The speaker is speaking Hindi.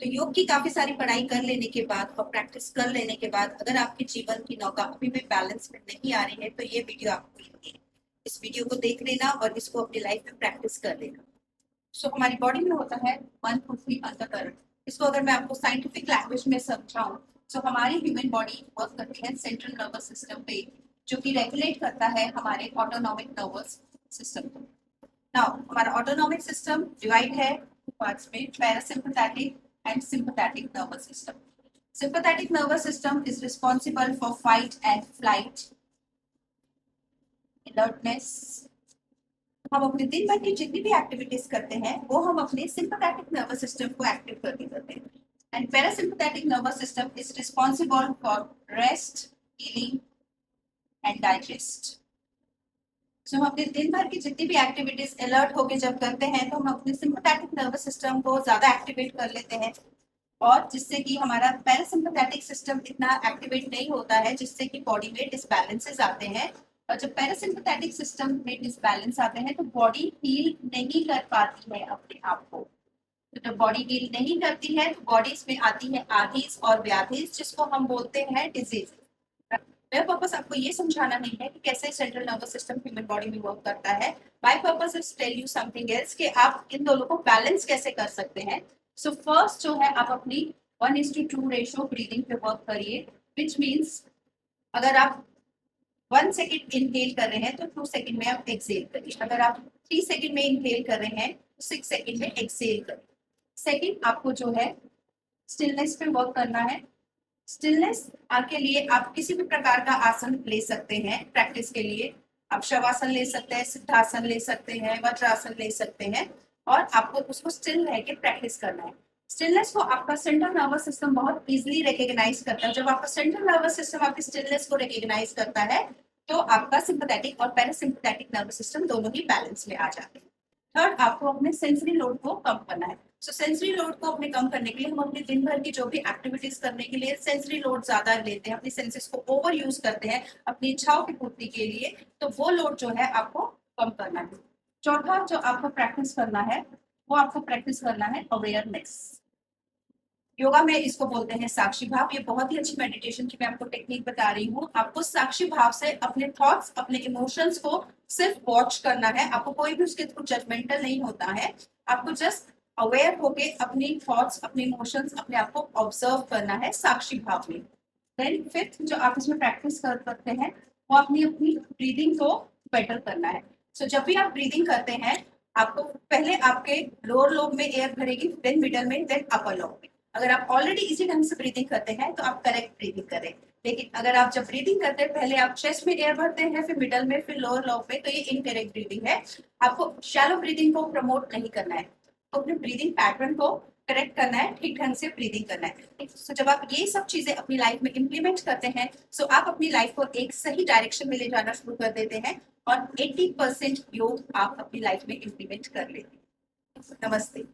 तो योग की काफी सारी पढ़ाई कर लेने के बाद और प्रैक्टिस कर लेने के बाद अगर आपके जीवन की नौका अभी भी बैलेंस में नहीं आ रही है तो ये वीडियो आपके लिए है। इस वीडियो को देख लेना और इसको अपनी लाइफ में प्रैक्टिस कर लेना। हमारी बॉडी में होता है मन, पृथ्वी, अंतःकरण। इसको अगर मैं आपको साइंटिफिक लैंग्वेज में समझाऊं तो हमारी ह्यूमन बॉडी वर्क करती है सेंट्रल नर्वस सिस्टम पे, जो कि रेगुलेट करता है हमारे ऑटोनॉमिक नर्वस सिस्टम को। नाउ हमारा ऑटोनॉमिक सिस्टम डिवाइड है पार्ट्स में, parasympathetic and sympathetic nervous system. Sympathetic nervous system is responsible for fight and flight, alertness। हम अपने दिन भर की जितनी भी एक्टिविटीज करते हैं वो हम अपने सिंपैथेटिक नर्वस सिस्टम को एक्टिव करके करते हैं। And parasympathetic nervous system is responsible for rest, healing and digest. हम अपने दिन भर की जितनी भी एक्टिविटीज अलर्ट होके जब करते हैं तो हम अपने सिंपैथेटिक नर्वस सिस्टम को ज्यादा एक्टिवेट कर लेते हैं, और जिससे कि हमारा पैरासिम्पैथेटिक सिस्टम इतना एक्टिवेट नहीं होता है, जिससे कि बॉडी में डिसबैलेंसेस आते हैं। और जब पैरासिम्पैथेटिक सिस्टम में डिसबैलेंस आते हैं तो बॉडी हील नहीं कर पाती है अपने आप को। तो जब बॉडी हील नहीं करती है तो बॉडीज में आती है आधीज और व्याधीज, जिसको हम बोलते हैं डिजीज। मेरा पर्पस आपको ये समझाना नहीं है कि कैसे central nervous system human body में वर्क करता है। My purpose is tell you something else कि आप इन दोनों को बैलेंस कैसे कर सकते हैं। सो फर्स्ट जो है आप अपनी 1:2 रेशो ब्रीदिंग पे वर्क करिए, विच मीन्स अगर आप 1 सेकेंड इनहेल कर रहे हैं तो 2 सेकेंड में आप एक्सेल करिए। अगर आप 3 सेकेंड में इनहेल कर रहे हैं तो 6 सेकेंड में एक्सेल करिए। सेकेंड आपको जो है स्टिलनेस पे वर्क करना है। स्टिलनेस के लिए आप किसी भी प्रकार का आसन ले सकते हैं। प्रैक्टिस के लिए आप शवासन ले सकते हैं, सिद्धासन ले सकते हैं, वज्रासन ले सकते हैं, और आपको उसको स्टिल रह के प्रैक्टिस करना है। स्टिलनेस को आपका सेंट्रल नर्वस सिस्टम बहुत इजीली रिकॉग्नाइज करता है। जब आपका सेंट्रल नर्वस सिस्टम आपकी स्टिलनेस को रिकॉग्नाइज करता है तो आपका सिंपैथेटिक और पैरासिम्पैथेटिक नर्वस सिस्टम दोनों ही बैलेंस में आ जाते हैं। थर्ड, आपको अपने सेंसरी लोड को कम करना है। सेंसरी लोड को अपने कम करने के लिए हम अपने दिन भर की जो भी एक्टिविटीज करने के लिए सेंसरी लोड ज्यादा लेते हैं, अपनी सेंसेस को ओवर यूज करते हैं अपनी इच्छाओं की पूर्ति के लिए, तो वो लोड जो है आपको कम करना है। चौथा जो आपको प्रैक्टिस करना है वो आपको प्रैक्टिस करना है अवेयरनेस। योगा में इसको बोलते हैं साक्षी भाव। ये बहुत ही अच्छी मेडिटेशन की मैं आपको टेक्निक बता रही हूँ। आपको साक्षी भाव से अपने थॉट्स, अपने इमोशंस को सिर्फ वॉच करना है। आपको कोई भी उसके थ्रू जजमेंटल नहीं होता है। आपको जस्ट अवेयर होके अपनी थॉट्स, अपने इमोशंस, अपने आप को ऑब्जर्व करना है साक्षी भाव में। देन फिफ्थ जो आप इसमें प्रैक्टिस कर सकते हैं वो अपनी अपनी ब्रीदिंग को बेटर करना है। जब भी आप ब्रीदिंग करते हैं आपको पहले आपके लोअर लोब में एयर भरेगी, देन मिडल में, देन अपर लोब में। अगर आप ऑलरेडी इसी ढंग से ब्रीदिंग करते हैं तो आप करेक्ट ब्रीदिंग करें। लेकिन अगर आप जब ब्रीदिंग करते हैं पहले आप चेस्ट में एयर भरते हैं, फिर मिडल में, फिर लोअर लोब में, तो ये इनकरेक्ट ब्रीदिंग है। आपको शैलो ब्रीदिंग को प्रमोट नहीं करना है, तो अपने ब्रीदिंग पैटर्न को करेक्ट करना है, ठीक ढंग से ब्रीदिंग करना है। जब आप ये सब चीजें अपनी लाइफ में इंप्लीमेंट करते हैं आप अपनी लाइफ को एक सही डायरेक्शन में ले जाना शुरू कर देते हैं, और 80% योग आप अपनी लाइफ में इंप्लीमेंट कर लेते हैं। नमस्ते।